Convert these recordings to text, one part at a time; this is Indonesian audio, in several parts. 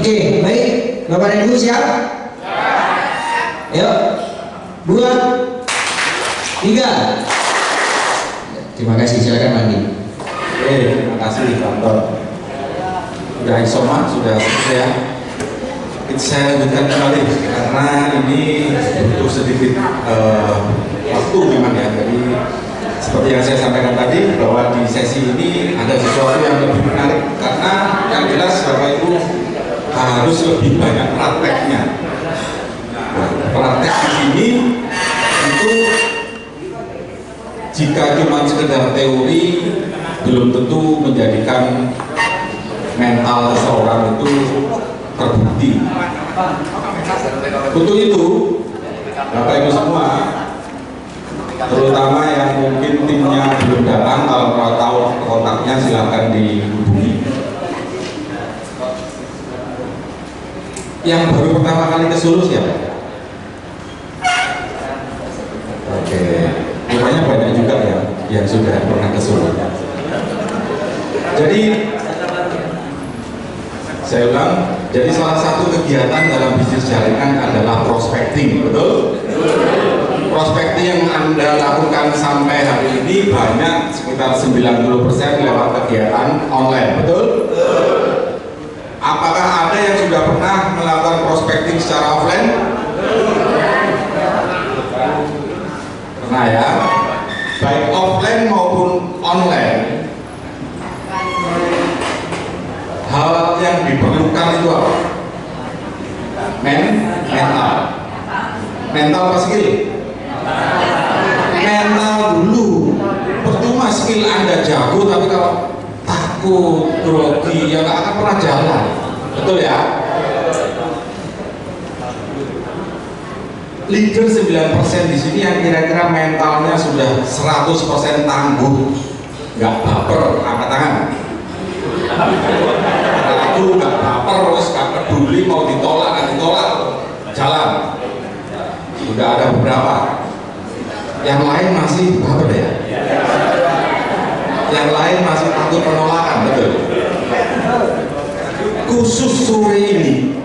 Oke, baik. Bapak dan Ibu siap? Yuk. 2, 3. Terima kasih, silakan mandi. Oke, terima kasih Pak Tor. Sudah isoman, sudah selesai ya. Saya lanjutkan kembali karena ini butuh sedikit waktu memang ya. Jadi seperti yang saya sampaikan tadi bahwa di sesi ini ada sesuatu yang lebih menarik karena yang jelas Bapak Ibu harus lebih banyak prakteknya. Praktek di sini itu jika cuma sekedar teori belum tentu menjadikan mental seseorang itu terbukti. Untuk itu Bapak Ibu semua, terutama yang mungkin timnya belum datang, kalau mau tahu kontaknya silahkan dihubungi. Yang baru pertama kali ke Solo siapa? Oke, rupanya banyak juga ya yang sudah pernah ke Solo. Jadi saya ulang, jadi salah satu kegiatan dalam bisnis jaringan adalah prospecting, betul? Prospecting yang Anda lakukan sampai hari ini banyak, sekitar 90% lewat kegiatan online, betul? Apakah ada yang sudah pernah melakukan prospecting secara offline? Pernah ya? Baik offline maupun online. Hal yang diperlukan itu apa? Mental. Mental apa skill? Mental dulu. Percuma skill Anda jago tapi kalau takut, grogi, ya nggak akan pernah jalan. Betul ya? Leader 9% di sini yang kira-kira mentalnya sudah 100% tangguh, nggak baper, angkat tangan. Aku nggak baper, terus nggak peduli mau ditolak nggak ditolak, jalan. Sudah ada beberapa. Yang lain masih baper ya. Yang lain masih takut penolakan, betul. Khusus sore ini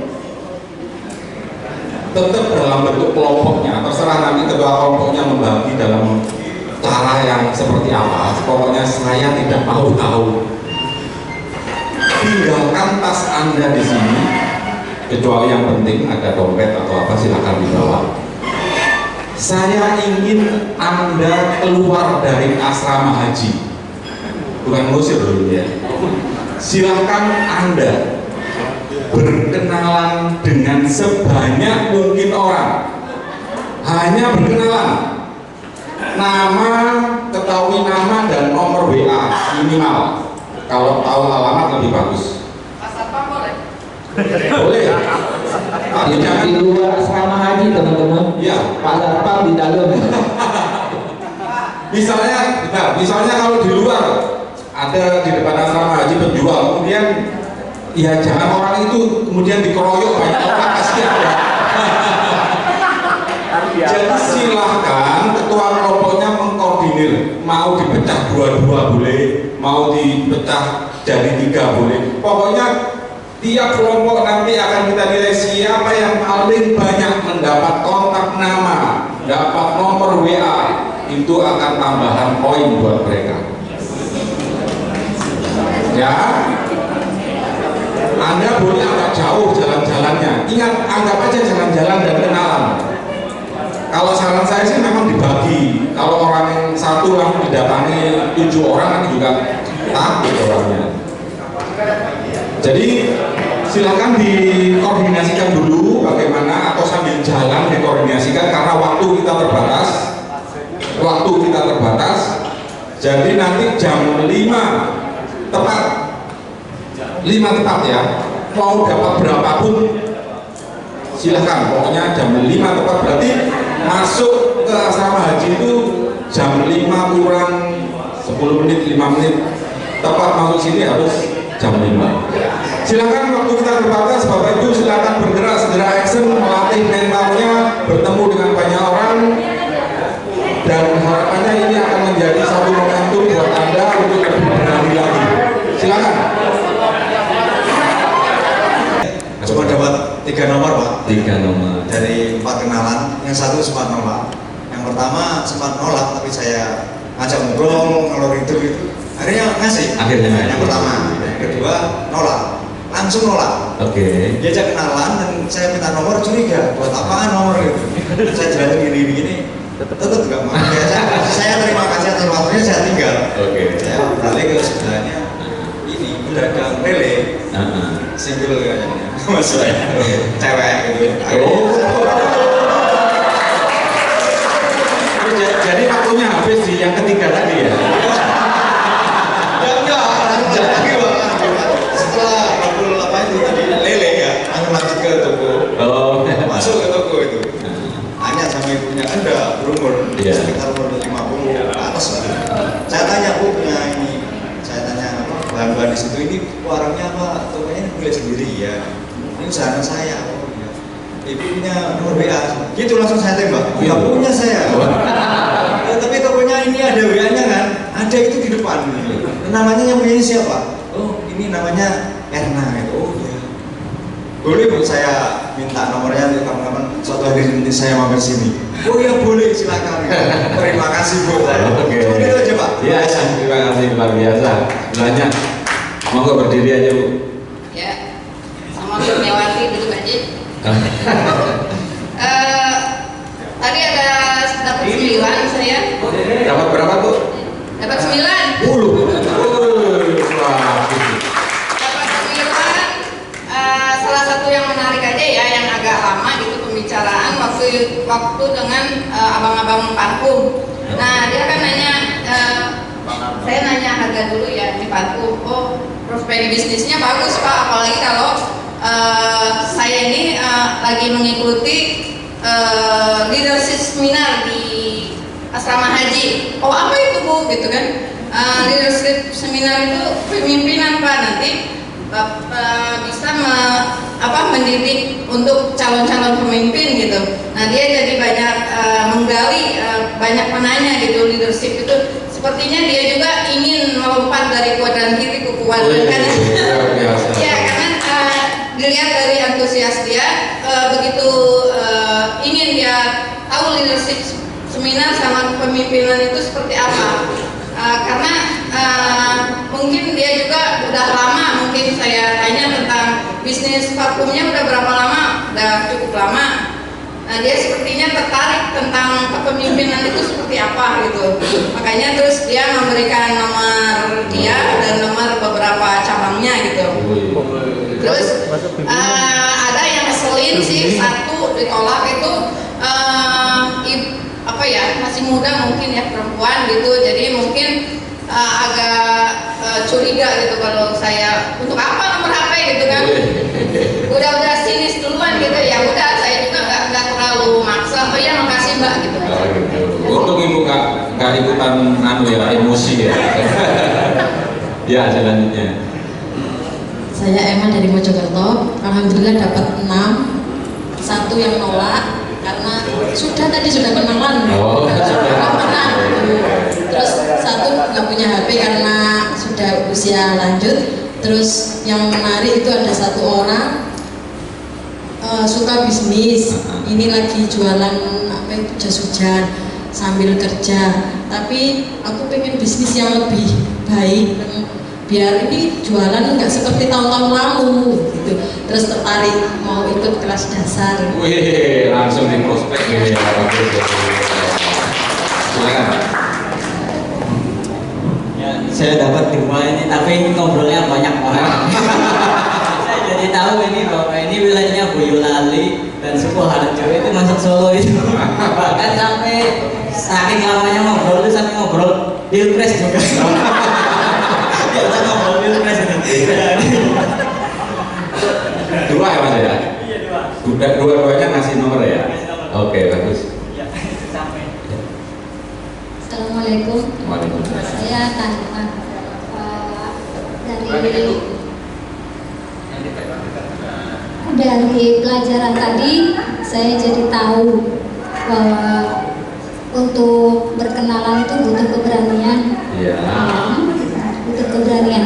tetap dalam bentuk kelompoknya, terserah nanti ketua kelompoknya membagi dalam cara yang seperti apa. Pokoknya saya tidak mau tahu. Tinggalkan tas Anda di sini, kecuali yang penting ada dompet atau apa silakan dibawa. Saya ingin Anda keluar dari asrama haji, bukan ngusir dulu ya. Silakan Anda berkenalan dengan sebanyak mungkin orang, hanya berkenalan, nama, ketahui nama dan nomor WA minimal. Kalau tahu alamat lebih bagus. Boleh. Tapi jangan Di luar asrama haji teman-teman. Iya. Pak Satpam di dalam. Misalnya kalau di luar ada di depan asrama haji penjual, kemudian ya jangan orang itu kemudian dikeroyok banyak orang, kasihan ya. Jadi silahkan ketua kelompoknya mengkoordinir, mau dipecah dua-dua boleh, mau dipecah jadi 3 boleh. Pokoknya tiap kelompok nanti akan kita nilai siapa yang paling banyak mendapat kontak nama, dapat nomor WA, itu akan tambahan poin buat mereka. Ya, Anda boleh agak jauh jalan-jalannya. Ingat, anggap aja jalan-jalan dan kenalan. Kalau saran saya sih memang dibagi. Kalau orang yang satu langsung didatangi 7 orang kan juga takut orangnya. Jadi silakan dikoordinasikan dulu bagaimana, atau sambil jalan dikoordinasikan karena waktu kita terbatas. Waktu kita terbatas. Jadi nanti jam 5 tepat. 5 tepat ya. Mau dapat berapapun silahkan, pokoknya jam 5 tepat. Berarti masuk ke asrama haji itu jam 5 kurang 10 menit, 5 menit tepat masuk sini harus jam 5. Silakan, waktu kita terbatas, Bapak Ibu silakan bergerak, segera action, melatih mentalnya, bertemu dengan banyak orang, dan harapannya ini akan menjadi satu momentum buat Anda untuk lebih berani lagi. Silakan. 3 nomor. Dari 4 kenalan, yang satu sempat nolak. Yang pertama sempat nolak, tapi saya ngajak ngobrol, ngalor itu. Akhirnya ngasih. Akhirnya ngasih. Yang pertama, yang kedua nolak, langsung nolak. Oke. Diajak kenalan dan saya minta nomor, curiga. Buat apaan nomor itu? Saya jelasin gini. Tetap nggak mau. Ya, saya terima kasih atas waktunya, saya tinggal. Oke. Saya balik ke sebelahnya. Ini pedagang lele. Single kayaknya. Maksudnya cewek gitu. Jadi waktunya habis di yang ketiga tadi ya? Ya enggak, lanjut lagi Bang. Setelah bakul apa itu tadi lele ya, aku lanjut ke toko. Oh. Masuk ke toko itu. Tanya sama ibunya, kan udah berumur, Iya. sekitar umur 50 ke atas lah. Saya tanya, Bu punya ini, saya tanya apa, bahan-bahan di situ ini warungnya apa, tokonya boleh sendiri ya. Ini usaha saya, oh iya. Ibu punya nomor WA, gitu langsung saya tembak. Enggak punya saya. Ya, tapi tokonya ini ada WA-nya kan? Ada itu di depan. Namanya yang punya ini siapa? Oh, ini namanya Erna itu. Oh iya. Boleh Bu saya minta nomornya untuk kapan-kapan suatu hari nanti saya mampir sini. Oh iya boleh, silakan. Terima kasih Bu. Oke. Cuma gitu aja Pak. Iya, terima kasih luar biasa. Banyak. Monggo berdiri aja Bu. Ya, sama Kurniawati dulu aja. Tadi ada dapat 9 saya. Dapat berapa Bu? Dapat 9. 10. Wah. Dapat 9. Salah satu yang menarik aja ya, yang agak lama gitu pembicaraan waktu dengan abang-abang parfum. Nah dia kan nanya, saya nanya harga dulu ya di parfum. Oh, prospek bisnisnya bagus Pak, apalagi kalau saya ini lagi mengikuti leadership seminar di asrama haji. Oh apa itu Bu gitu kan? Leadership seminar itu pemimpinan Pak, nanti bisa mendidik untuk calon-calon pemimpin gitu. Nah dia jadi banyak menggali banyak penanya gitu. Leadership itu sepertinya dia juga ingin melompat dari kuadran kiri ke kuadran kanan. Ya karena dilihat dari antusias dia, begitu ingin dia tahu leadership seminar sama kepemimpinan itu seperti apa. Karena mungkin dia juga udah lama, mungkin saya tanya tentang bisnis parfumnya udah berapa lama, udah cukup lama. Nah dia sepertinya tertarik tentang kepemimpinan itu seperti apa gitu. Makanya terus dia memberikan nomor dia dan nomor beberapa cabangnya gitu. Terus ada yang ngeselin sih, satu ditolak itu masih muda mungkin ya, perempuan gitu, jadi mungkin agak curiga gitu kalau saya untuk apa nomor HP gitu kan. Udah sinis duluan gitu, ya udah saya juga nggak terlalu maksa. Oh ya makasih Mbak gitu. Untung ibu nggak ikutan emosi ya. Ya selanjutnya. Saya Emma dari Mojokerto. Alhamdulillah dapat 6. Satu yang nolak karena sudah kenalan. Oh, pernah. Terus satu nggak punya HP karena sudah usia lanjut. Terus yang menarik itu ada satu orang suka bisnis. Ini lagi jualan jas hujan sambil kerja. Tapi aku pengen bisnis yang lebih baik, biar ini jualan nggak seperti tahun-tahun lalu gitu. Terus tertarik mau ikut kelas dasar. Wih, langsung di prospek ya. Silakan Pak. Ya, saya dapat di rumah ini, tapi ngobrolnya banyak banget. Saya jadi tahu ini bahwa ini wilayahnya Boyolali dan Sukoharjo itu masuk Solo itu. Bahkan sampai saking lamanya ngobrol itu sampai ngobrol pilpres juga. Kita ngobrol pilpres itu. Dua ya Mas ya? Iya dua. Dua-duanya ngasih nomor ya? Oke, bagus. Ya, sampai. Assalamualaikum. Waalaikumsalam. Saya Tanta dari pelajaran tadi saya jadi tahu bahwa untuk berkenalan itu butuh keberanian. Iya. Butuh keberanian.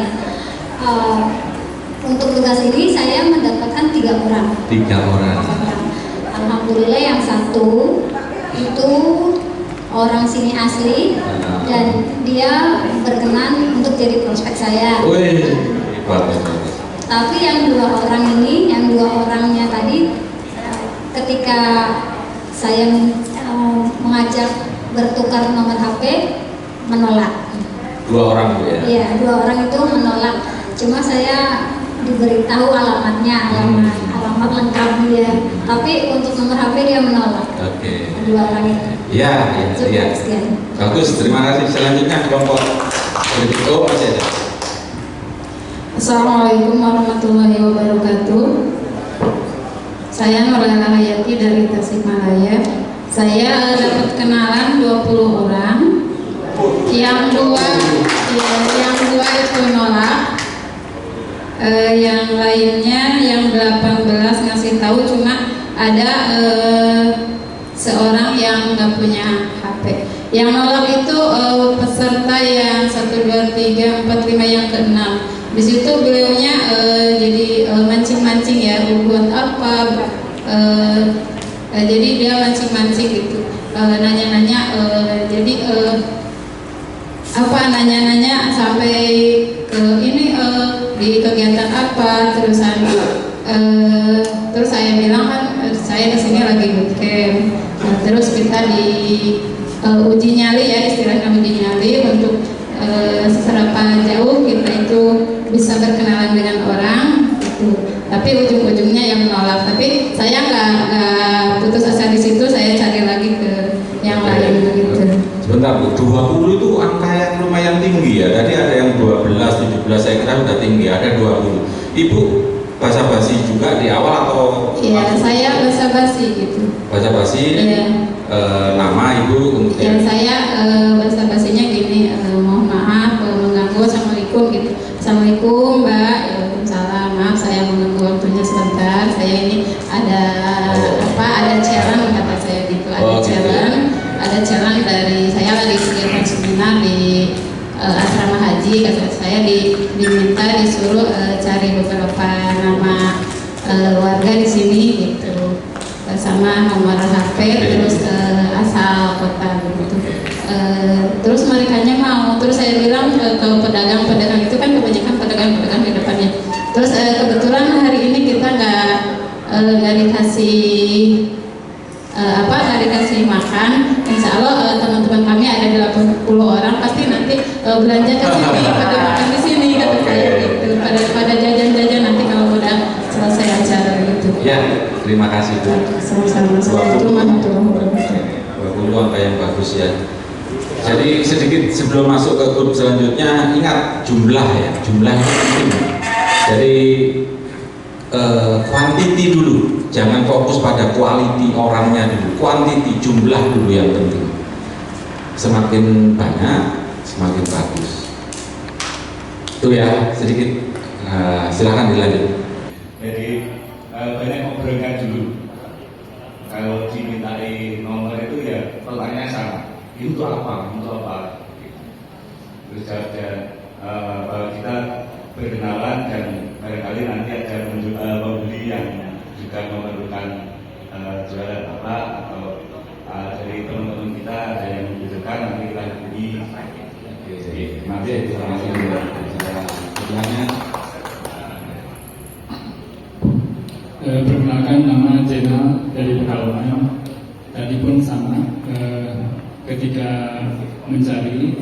Untuk tugas ini saya mendapatkan 3 orang. 3 orang. alhamdulillah yang satu itu orang sini asli dan dia berkenan untuk jadi prospek saya. Wih, hebat. Tapi yang dua orang ini, yang dua orangnya tadi, ketika saya mengajak bertukar nomor HP, menolak. Dua orang ya? Iya, dua orang itu menolak. Cuma saya diberitahu alamatnya, alamat lengkap dia. Tapi untuk nomor HP dia menolak. Oke. Dua orang itu. Ya. Cukup sekian. Bagus, terima kasih. Selanjutnya kelompok oh masih ada. Assalamualaikum warahmatullahi wabarakatuh. Saya Nurlela Hayati dari Tasikmalaya. Saya dapat kenalan 20 orang. Yang dua itu nolak. Yang lainnya yang 18 ngasih tahu, cuma ada seorang yang nggak punya HP. Yang nolak itu peserta yang 1, 2, 3, 4, 5 yang ke-6. Di situ beliaunya jadi mancing-mancing ya, buat apa? Jadi dia mancing-mancing gitu, nanya-nanya. Jadi nanya-nanya sampai ke ini di kegiatan apa, terus saya bilang kan saya di sini lagi bootcamp. Terus kita di uji nyali ya, istilahnya uji nyali untuk seberapa jauh kita itu bisa berkenalan dengan orang gitu. Tapi ujung-ujungnya yang menolak. Tapi saya nggak putus asa di situ, saya cari lagi ke yang lain begitu. Sebentar Bu, 20 itu angka yang lumayan tinggi ya. Tadi ada yang 12, 17 saya kira sudah tinggi, ada 20. Ibu basa-basi juga di awal atau? Iya, saya basa-basi gitu. Basa-basi, Iya. Nama Ibu Ya, kemudian? saya basa-basinya gini, mohon maaf mengganggu, assalamualaikum gitu. Assalamualaikum Mbak, waalaikumsalam, maaf saya mengganggu waktunya sebentar. Saya ini ada challenge kata saya gitu, ada challenge dari saya lagi kegiatan seminar di asrama haji. Kata saya diminta disuruh cari beberapa nama warga di sini gitu, sama nomor HP, terus asal kota begitu. Terus mereka mau, terus saya bilang ke pedagang-pedagang itu kan kebanyakan pedagang-pedagang di depannya. Terus kebetulan hari ini kita nggak dikasih makan. Insya Allah teman-teman kami ada 80 orang, pasti nanti belanja ke sini, pada makan di sini kata saya gitu, pada jajan-jajan nanti kalau udah selesai acara gitu. Ya, terima kasih Bu. Sama-sama. Assalamualaikum warahmatullahi wabarakatuh. 20 angka yang bagus ya. Jadi sedikit sebelum masuk ke grup selanjutnya, ingat jumlah ya, jumlah itu penting. Jadi quantity dulu, jangan fokus pada quality orangnya dulu, quantity, jumlah dulu yang penting. Semakin banyak, semakin bagus. Itu ya, sedikit. Silahkan dilanjut. Jadi banyak ngobrolkan dulu. Kalau dimintai nomor itu ya pertanyaan sama. Itu apa? Untuk apa? Terus bahwa kita berkenalan dan barangkali nanti ada pembeli yang juga memerlukan jualan apa, atau dari teman-teman kita ada yang membutuhkan, nanti kita hubungi. Jadi nanti terima kasih sebenarnya. Perkenalkan, nama Jenal dari Pekalongan. Tadi pun sama, ketika mencari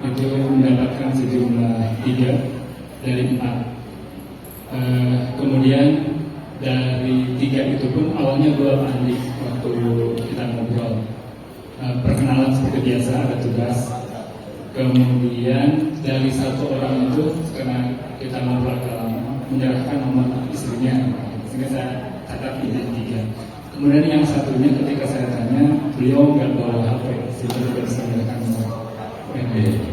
itu mendapatkan sejumlah 3 dari 4. Kemudian dari 3 itu pun awalnya 2 ahli waktu kita ngobrol. Perkenalan seperti biasa, ada tugas. Kemudian dari 1 orang itu, karena kita ngobrol lama, menyerahkan nomor istrinya, sehingga saya catat ini 3. Kemudian yang satunya ketika saya tanya, beliau nggak bawa HP, sehingga tidak bisa menyerahkan nomor.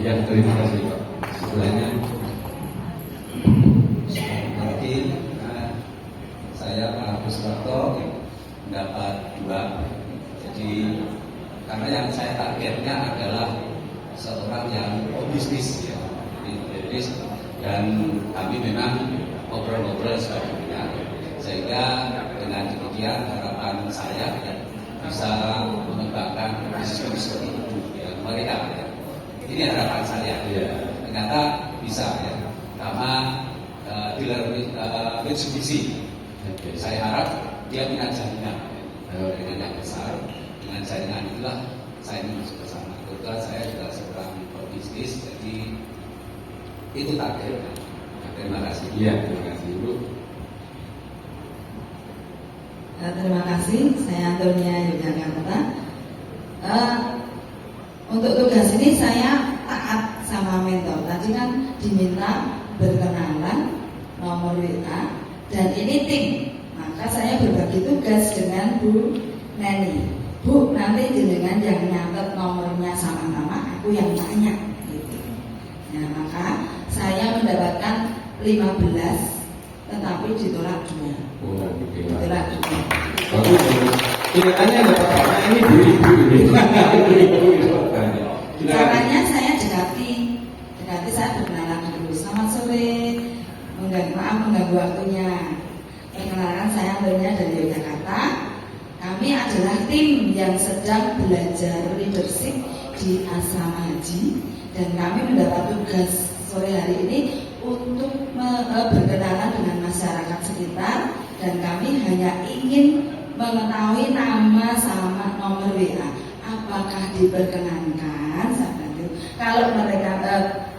Ya, terima kasih Pak. Sebelumnya saya Pak Agus Warto mendapat 2. Jadi karena yang saya targetnya adalah seorang yang bisnis ya, bisnis, dan kami memang ngobrol-ngobrol sebagainya. sehingga dengan demikian harapan saya ya, bisa mengembangkan bisnis seperti itu ya, mereka ya. Ini harapan saya ternyata bisa ya, karena dealer Mitsubishi saya harap dia punya jaringan dengan yang besar. Dengan jaringan itulah saya menuju ke sana. Kebetulan saya juga seorang pebisnis, jadi itu targetnya. Terima kasih. Iya, terima kasih Bu. Terima kasih, saya Antonia Yogyakarta. Untuk tugas ini saya taat sama mentor. Tadi kan diminta berkenalan, nomor WA, dan ini tim. Maka saya berbagi tugas dengan Bu Neni. Bu, nanti dengan yang nyatet nomornya sama-sama, aku yang tanya. Gitu. Nah, maka saya mendapatkan 15, tetapi ditolak 2. Ditolak 2. Bagus. Kelihatannya dapat apa ini Bu-ibu ini. Caranya saya dekati saya berkenalan dulu. Selamat sore, mengganggu waktunya. Perkenalkan, saya Antonia dari Yogyakarta. Kami adalah tim yang sedang belajar leadership di asrama haji, dan kami mendapat tugas sore hari ini untuk berkenalan dengan masyarakat sekitar, dan kami hanya ingin mengetahui nama sama nomor WA. Apakah diperkenankan? Kalau mereka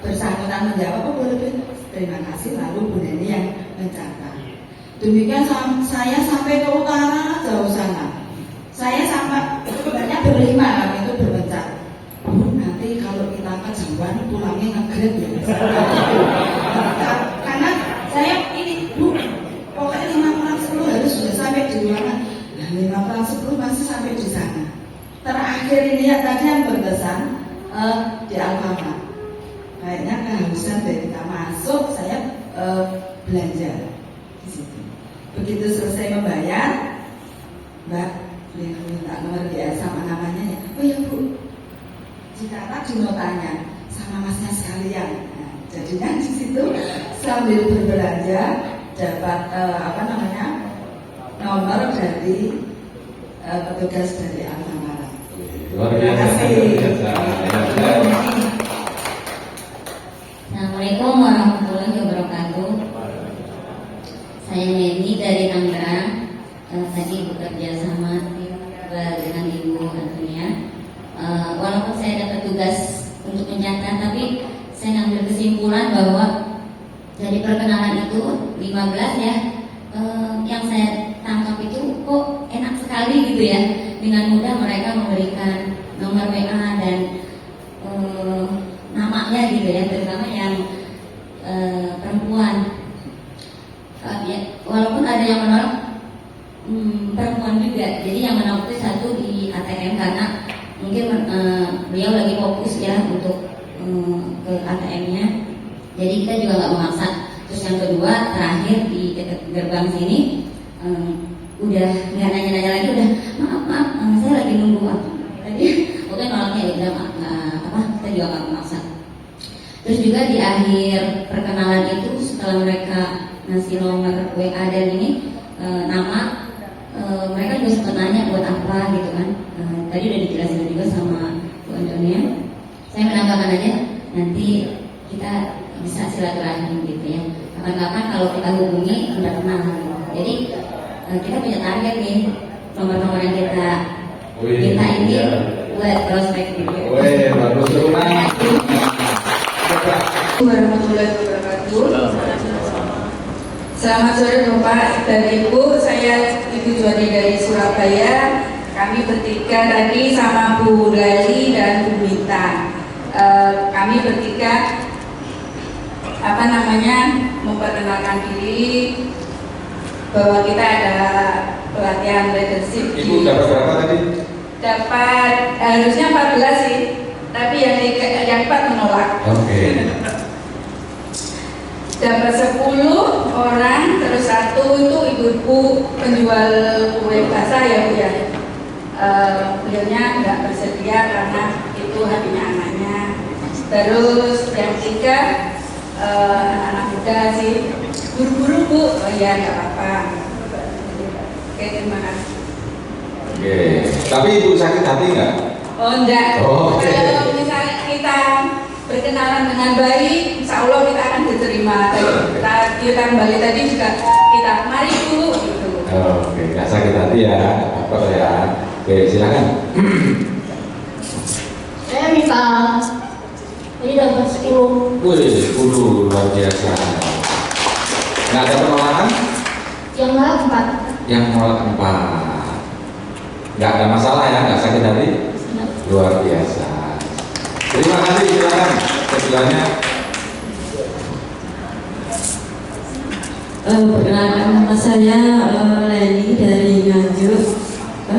bersangkutan menjawab, oh boleh, terima kasih, lalu Bu Neni yang mencatat. Demikian saya sampai ke utara jauh sana. Saya sampai sebenarnya berlima kami itu berpencar. Bu, nanti kalau kita kejauhan pulangnya ngegrab ya. Karena saya ini Bu, pokoknya 5/10 harus sudah sampai di ruangan. Nah 5/10 masih sampai di sana. Terakhir ini ya tadi yang berpesan di Alfamart. Kayaknya kehausan dari kita masuk, saya belanja di situ. Begitu selesai membayar, Mbak, minta nomor dia sama namanya ya. Oh ya Bu, dicatat di notanya sama masnya sekalian. Nah, jadinya di situ sambil berbelanja dapat nomor dari petugas dari Alfamart. Terima kasih. Assalamualaikum warahmatullahi wabarakatuh. Saya Neni dari Tangerang. Tadi bekerja sama dengan Ibu Antonia. Walaupun saya dapat tugas untuk mencatat, tapi saya ngambil kesimpulan bahwa dari perkenalan itu 15 ya, yang saya tangkap itu kok enak sekali gitu ya. Dengan mudah mereka memberikan nomor WA dan namanya gitu ya, terutama yang perempuan. Ya, walaupun ada yang menolak perempuan juga, jadi yang menolak itu satu di ATM karena mungkin beliau lagi fokus ya untuk ke ATM-nya, jadi kita juga nggak memaksa. Terus yang kedua terakhir di dekat gerbang sini udah nggak nanya-nanya lagi, udah maaf saya lagi nunggu apa tadi, oke nolaknya ya udah kita juga nggak memaksa. Terus juga di akhir perkenalan itu setelah mereka ngasih nomor WA dan ini nama, mereka juga sempat nanya buat apa gitu kan. Tadi udah dijelasin juga sama Bu Antonia. Saya menambahkan aja, nanti kita bisa silaturahmi gitu ya. Kapan-kapan kalau kita hubungi udah kenal. Jadi kita punya target nih, nomor-nomor yang kita minta ini buat prospek gitu. Bagus banget. Warahmatullahi wabarakatuh. Selamat sore Bapak dan Ibu, saya Ibu Joni dari Surabaya. Kami bertiga tadi sama Bu Lali dan Bu Mita. Kami bertiga memperkenalkan diri bahwa kita ada pelatihan leadership. Ibu dapat berapa tadi? Dapat harusnya 14 sih, tapi yang 4 menolak. Oke. Dapat 10 orang, terus 1 itu ibu-ibu penjual kue basah ya Bu ya. Beliaunya nggak bersedia karena itu hatinya anaknya. Terus yang 3 anak muda sih, buru-buru Bu, oh iya nggak apa-apa. Oke, terima kasih. Oke, tapi ibu sakit hati nggak? Oh enggak. Oh, oke. Kalau misalnya kita berkenalan dengan baik, insya Allah kita akan diterima. Kita kembali tadi juga kita mari dulu gitu. Oke, nggak sakit hati ya, apa ya? Oke, silakan. Saya minta ini dapat 10. Wih, 10 luar biasa. Nggak ada penolakan? Yang lain 4. Yang menolak 4. Nggak ada masalah ya, nggak sakit hati? Luar biasa. Terima kasih, silakan. Sebelahnya. Perkenalkan nama saya Leni dari Nganjuk.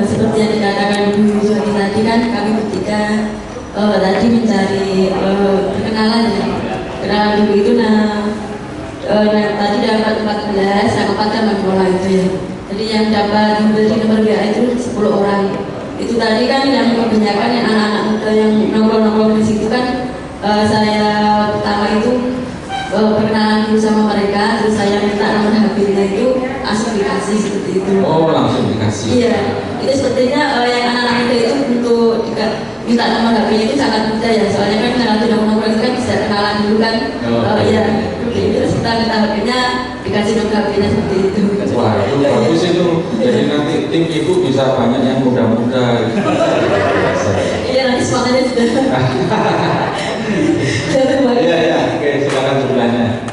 Seperti yang dikatakan Bu Yuswati tadi kan kami bertiga tadi mencari perkenalan ya. Kenalan dulu itu tadi dapat 14, yang 4 kan menolak itu ya. Jadi yang dapat memberi nomor WA itu 10 orang. Itu tadi kan yang kebanyakan yang anak-anak muda yang nongkrong-nongkrong di situ kan saya pertama itu perkenalan dulu sama mereka, terus saya minta nomor HP-nya itu langsung dikasih seperti itu. Oh, langsung dikasih. Iya, itu sepertinya yang anak-anak muda itu untuk minta nomor HP-nya itu sangat mudah ya, soalnya kan kalau tidak nongkrong itu kan bisa kenalan dulu kan. Iya, terus kita minta HP-nya dikasih nomor HP-nya seperti itu. Wah, itu bagus itu. Jadi nanti tim ibu bisa banyak yang muda-muda. Iya, nanti semuanya sudah. Iya, iya. Oke, silakan sebelahnya.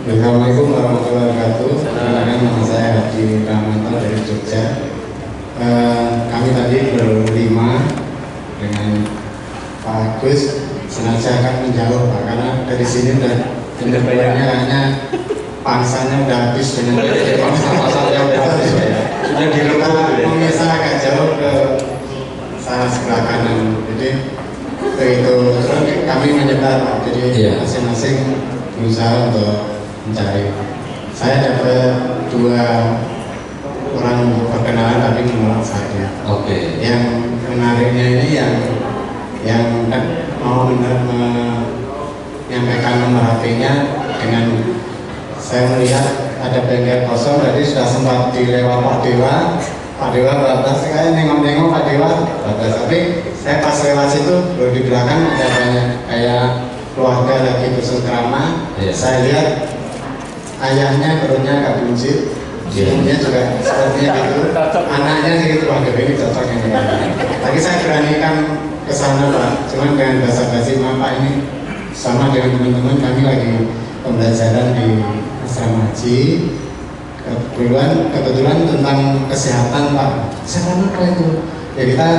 Assalamualaikum warahmatullahi wabarakatuh. Perkenalkan nama saya Haji Rahmanto dari Jogja. Kami tadi berlima dengan Pak Agus sengaja akan menjauh Pak, karena dari sini udah benar-benarnya hanya pangsanya udah habis dengan pangsa-pangsanya udah habis ya. Sudah direbut memisah agak jauh ke sana sebelah kanan. Jadi itu terus kami menyebar Pak. Jadi masing-masing berusaha untuk mencari. Saya dapat 2 orang perkenalan tapi menolak 1. Oke. Yang menariknya ini yang mau menyampaikan nomor HP-nya dengan saya melihat ada bengkel kosong, jadi sudah sempat dilewat Pak Dewa. Pak Dewa batas, kayak nengok-nengok Pak Dewa batas, tapi saya pas lewat situ baru di belakang ada banyak kayak keluarga lagi bersengkrama. Saya lihat ayahnya perutnya agak buncit, ibunya juga sepertinya gitu, anaknya gitu, wah ini cocok ini. Tapi saya beranikan ke sana Pak, cuman dengan basa-basi, maaf Pak, ini sama dengan teman-teman kami lagi pembelajaran di asrama haji. Kebetulan tentang kesehatan Pak. Saya apa itu? Ya kita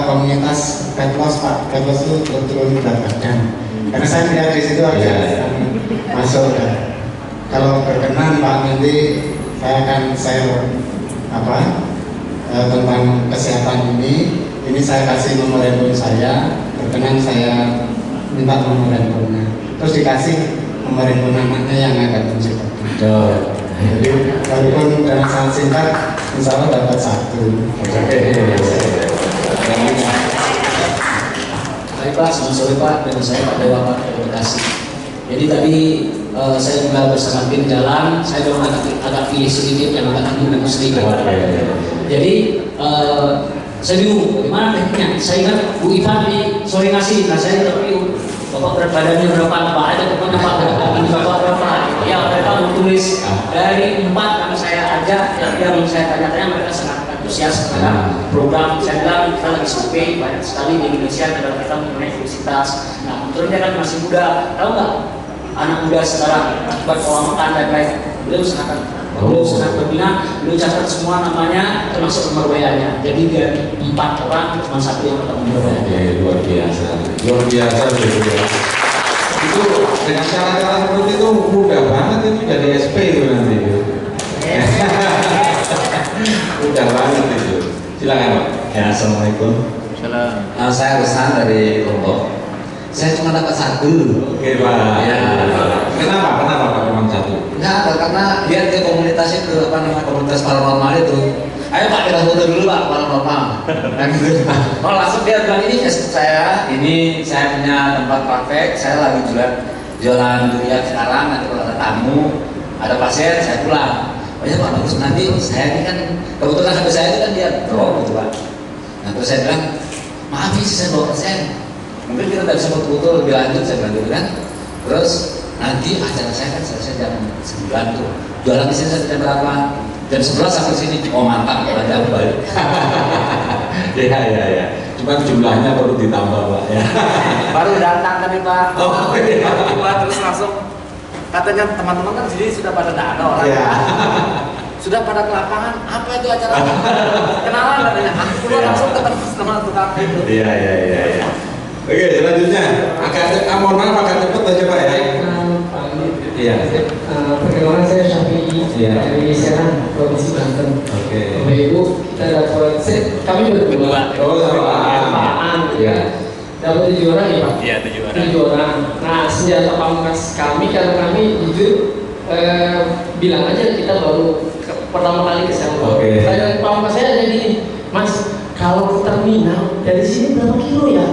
komunitas fat loss Pak. Fat loss itu turun berat badan. Karena saya lihat di situ agak masuk ya. Kalau berkenan Pak, nanti saya akan share tentang kesehatan ini. Ini saya kasih nomor handphone saya. Berkenan saya minta nomor handphonenya. Terus dikasih nomor handphone anaknya yang agak muncul. Jadi walaupun dengan sangat singkat, insya Allah dapat 1. Baik Pak, selamat sore Pak, dengan saya Pak Dewa Pak dari Bekasi. Jadi tadi saya juga bersama tim jalan, saya memang agak pilih sedikit yang agak tanggung sedikit. Jadi saya bingung bagaimana tekniknya. Saya ingat Bu Ivan di sore ngasih, nah saya tidak bingung. Bapak berat badannya berapa? Pak ada pokoknya Pak ini Bapak berapa? Ya mereka menulis dari 4 kami saya ajak yang saya tanya-tanya, mereka sangat antusias karena program saya bilang kita lagi survei banyak sekali di Indonesia dalam kita mengenai obesitas. Nah kebetulan dia kan masih muda, tahu nggak anak muda sekarang akibat pola makan dan lain, beliau sangat berminat, beliau catat semua namanya termasuk nomor WA-nya. Jadi dari 4 orang cuma 1 yang ketemu nomor WA-nya. Luar biasa, luar biasa. Itu dengan cara-cara seperti itu mudah banget itu jadi SP itu nanti. Mudah banget itu. Silakan Pak. Ya, assalamualaikum. Saya Ruslan dari Lombok. Saya cuma dapat 1. Oke Pak. Ya. Kenapa Pak cuma 1? Enggak ada, karena lihat ke komunitas itu, komunitas paranormal itu. Ayo Pak, kita foto dulu Pak, paranormal. Nah gitu. Oh langsung dia bilang, ini saya punya tempat praktek, saya lagi jualan durian sekarang, nanti kalau ada tamu ada pasien saya pulang. Oh ya Pak bagus, nanti saya ini kan kebetulan HP saya itu kan dia drop gitu Pak. Nah terus saya bilang maaf sih saya bawa pasien, mungkin kita tidak bisa betul-betul lebih lanjut, saya bilang gitu kan. Terus nanti acara saya kan selesai jam 9 tuh, jualan di sini jam berapa? Jam 11 sampai sini. Oh mantap, ada balik. Ya. Cuma jumlahnya perlu ditambah Pak ya. Baru datang tadi Pak. Oh iya. Terus langsung katanya teman-teman kan sini sudah pada ada orang. Iya. Sudah pada ke lapangan, apa itu acara? Kenalan katanya. Aku langsung ketemu sama tukang itu. Iya. Oke, selanjutnya mohon maaf agak cepat aja Pak ya. Iya. Perkenalkan saya Syafi'i dari Serang, Provinsi Banten. Oke. Bapak Ibu, kita dapat kami berdua. Oh sama. Iya. Dapat 7 orang ya Pak? Iya 7 orang. 7 orang. Nah senjata pamungkas kami karena kami jujur bilang aja kita baru pertama kali ke sana. Oke. Tanya pamungkas saya ada gini, Mas kalau ke terminal dari sini berapa kilo ya?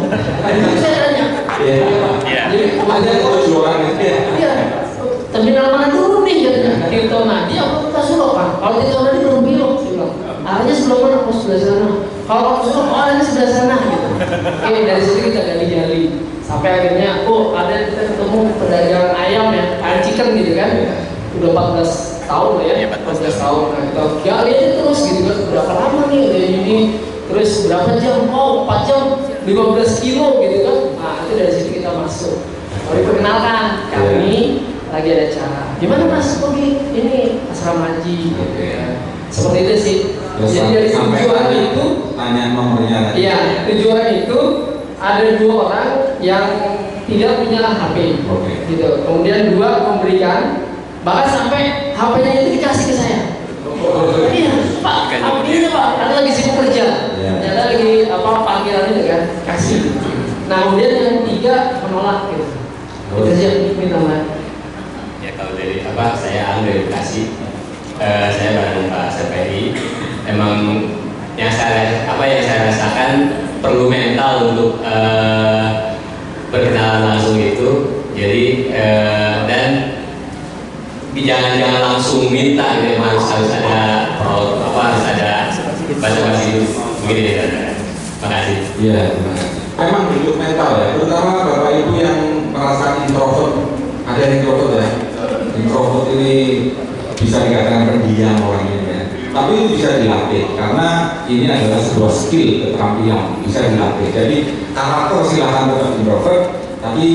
Itu saya tanya. Iya. Jadi ada 7 orang itu ya. Iya. Terminal mana dulu nih katanya? Tirto Nadi apa kita Sulok Pak? Kalau Tirto Nadi belum belok sih Bang. Arahnya sebelah mana? Oh sebelah sana. Kalau Sulok arahnya sebelah sana gitu. Oke dari situ kita gali-gali sampai akhirnya ada kita ketemu pedagang ayam ya, ayam chicken gitu kan. Udah 14 tahun lah ya, 14 tahun. Nah kita gali aja terus gitu kan. Berapa lama nih udah ini? Terus berapa jam? Oh 4 jam 15 kilo gitu kan. Nah itu dari situ kita masuk. Lalu perkenalkan kami lagi ada acara. Gimana Mas? Pergi ini asrama haji. Seperti itu sih. Jadi dari tujuan itu tanya nomornya. Iya, tujuan itu ada 2 orang yang tidak punya HP. Gitu. Kemudian 2 memberikan, bahkan sampai HP-nya itu dikasih ke saya. Iya, Pak, HP-nya Pak, ada lagi sibuk kerja. Ada lagi panggilan itu kan, kasih. Nah, kemudian yang 3 menolak gitu. Itu saja minta maaf. Kalau dari saya ambil Bekasi, saya bareng Pak Sepedi. Emang yang saya rasakan perlu mental untuk berkenalan langsung itu. Jadi dan jangan langsung minta, gitu. harus ada harus ada basa-basi begitu ya. Terima kasih. Iya, terima kasih. Memang hidup mental ya, terutama Bapak Ibu yang merasa introvert. Ada yang introvert ya. Introvert ini bisa dikatakan pendiam orangnya ya. Tapi itu bisa dilatih karena ini adalah sebuah skill, keterampilan bisa dilatih. Jadi karakter silahkan tetap introvert, tapi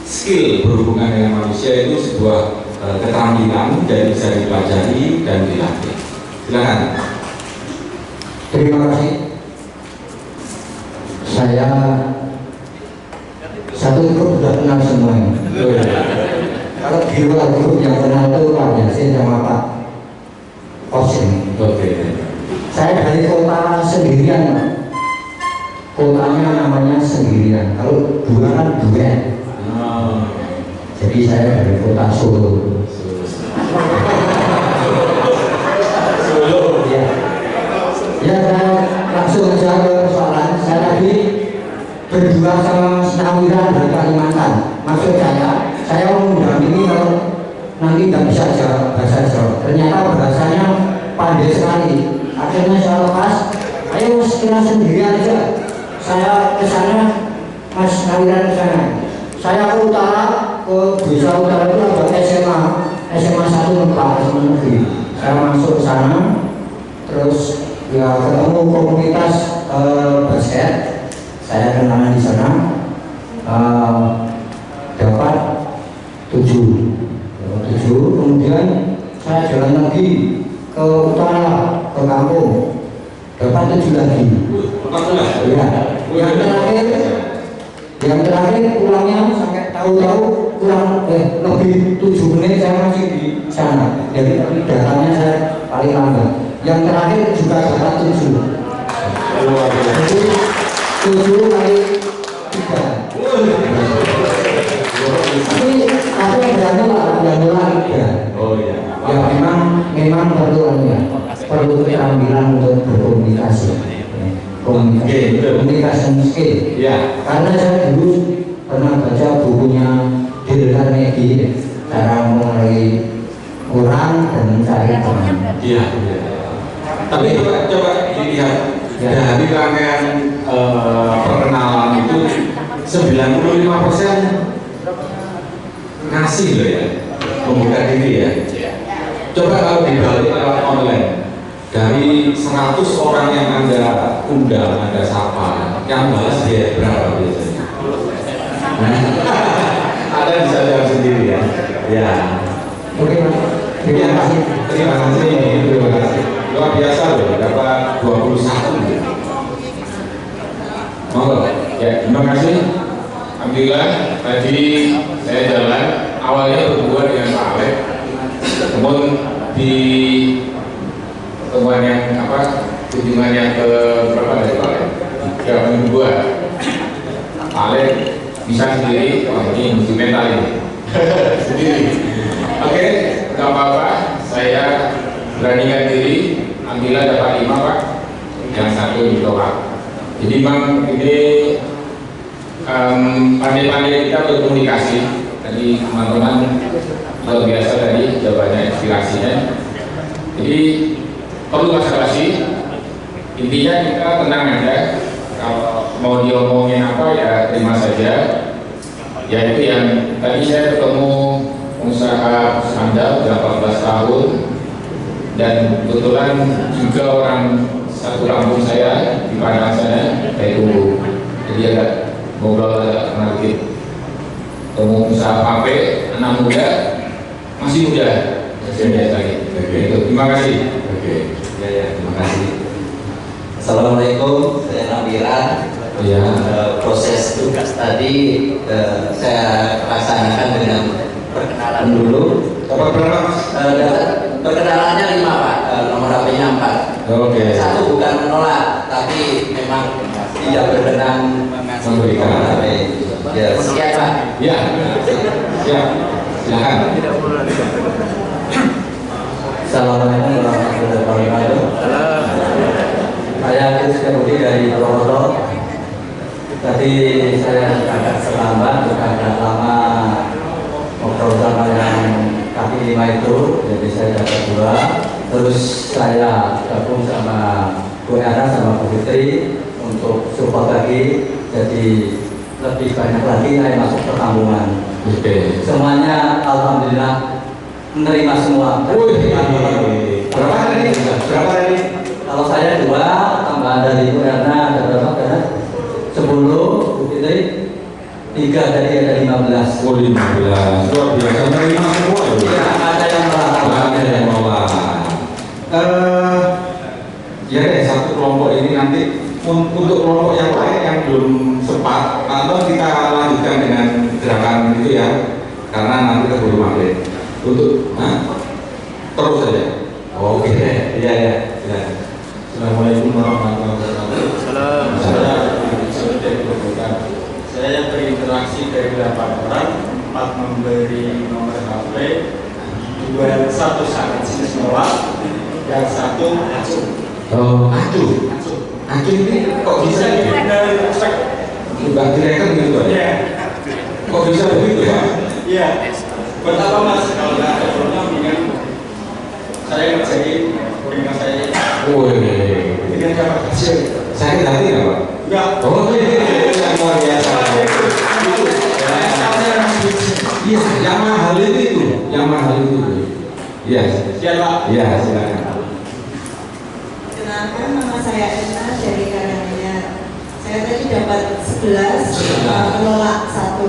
skill berhubungan dengan manusia itu sebuah keterampilan dan bisa dipelajari dan dilatih. Silakan. Terima kasih. Saya satu grup sudah kenal semuanya. Kalau di luar grup yang kenal itu Pak Yasin sama Pak Kosim. Saya dari kota sendirian Pak. Kotanya namanya sendirian. Kalau 2 kan duet. Jadi saya dari kota Solo. Ya saya langsung aja ke persoalan. Saya tadi berdua sama Snawiran dari Kalimantan. Maksud saya mau mendampingi kalau nanti nggak bisa jawab bahasa Jawa. Ternyata bahasanya pandai sekali. Akhirnya saya lepas. Ayo kira sendiri aja. Saya ke sana, Mas Snawiran ke sana. Saya ke utara, ke desa utara itu ada SMA 1 Nempak, SMA negeri. Saya masuk ke sana, terus ya ketemu komunitas basket. Saya kenalan di sana, dapat 7. Kemudian saya jalan lagi ke utara, ke kampung, dapat 7 lagi. Ya. Yang terakhir pulangnya sampai tahu-tahu kurang lebih 7 menit saya masih di sana. Jadi datanya saya paling lambat. Yang terakhir juga dapat 7. Jadi 7 kali 3. Tapi berani lah, ya. Oh iya. Ya memang perlu keterampilan untuk berkomunikasi. Komunikasi skill. Ya. Karena saya dulu pernah baca bukunya Dale Carnegie, cara mulai orang dan mencari teman. Iya. Tapi coba dilihat dari rangkaian perkenalan itu 95% ngasih loh ya, membuka diri ya. Coba kalau dibalik lewat online, dari 100 orang yang Anda undang, Anda sapa, yang balas dia berapa biasanya? Anda bisa jawab sendiri ya. Ya. Terima kasih. Terima kasih. Luar biasa loh, dapat 21. Monggo. Ya, terima kasih. Alhamdulillah tadi saya jalan awalnya berdua dengan Pak Alek, kemudian di pertemuan yang kunjungan yang ke berapa dari Pak Alek? Yang kedua, Pak Alek bisa sendiri, wah ini uji mental ini sendiri. Oke, nggak apa-apa, saya beranikan diri. Alhamdulillah dapat 5 Pak, yang 1 ditolak. Jadi memang ini pandai-pandai kita berkomunikasi. Tadi teman-teman luar biasa tadi jawabannya, inspirasinya. Jadi perlu basa-basi. Intinya kita tenang aja. Kalau mau diomongin apa ya terima saja. Ya itu yang tadi saya ketemu pengusaha sandal 14 tahun dan kebetulan juga orang satu kampung saya di Padang sana, yaitu jadi agak ngobrol kenal dikit. Ketemu usaha pape, anak muda, masih muda, biasa lagi. Itu. Terima kasih. Ya, terima kasih. Assalamualaikum, saya Nabila. Ya. Proses tugas tadi saya laksanakan dengan perkenalan dulu. Berapa? Perkenalannya 5 Pak, nomor HP-nya 4. Oke. 1 bukan menolak, tapi memang tidak berkenan memberikan HP. Ya, sekian Pak. Ya. Ya. Silakan. Assalamualaikum warahmatullahi wabarakatuh. Saya Chris Budi dari Purwokerto. Tadi saya agak terlambat, agak lama ngobrol sama yang kaki 5 itu, jadi saya dapat 2. Terus saya gabung sama Bu Era sama Bu Fitri untuk support lagi, jadi lebih banyak lagi saya masuk perkampungan. Semuanya alhamdulillah menerima semua. Berapa hari? Berapa hari? Kalau saya 2, tambahan dari Bu Erna ada berapa? 10, Bu Fitri 3, tadi ada 15. Oh 15, luar biasa menerima semua. Iya, ada yang menolak. Ada yang menolak. Ya satu kelompok ini nanti untuk kelompok yang lain yang belum sempat, atau kita lanjutkan dengan gerakan itu ya, karena nanti keburu maghrib. Untuk terus saja. Oke, iya ya. Assalamualaikum warahmatullahi wabarakatuh. Saya yang berinteraksi dari 8 orang, 4 memberi nomor HP, 1 sangat menolak, yang 1 acuh. Oh, acuh. Acuh ini kok bisa gitu? Sudah direkam gitu ya? Kok bisa begitu Pak? Iya. Pertama Mas, kalau nggak ada program dengan saya ngerjain dengan saya. Dengan cara kecil. Sakit hati nggak Pak? Enggak. Oh yang luar biasa. Iya, yang mahal itu, yang mahal itu. Iya. Siapa? Iya, silakan. Kenalkan, nama saya Ena dari Karanganyar. Saya tadi dapat 11, menolak 1.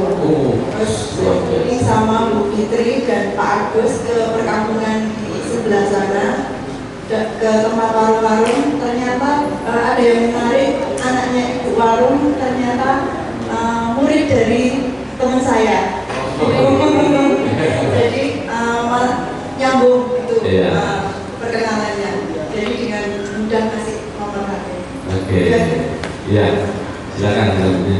Terus ini sama Bu Fitri dan Pak Agus ke perkampungan di sebelah sana, ke tempat warung-warung. Ternyata ada yang menarik, anaknya ibu warung ternyata murid dari teman saya. Jadi nyambung itu perkenalannya. Jadi dengan mudah kasih nomor HP. Oke. Iya. Silakan selanjutnya.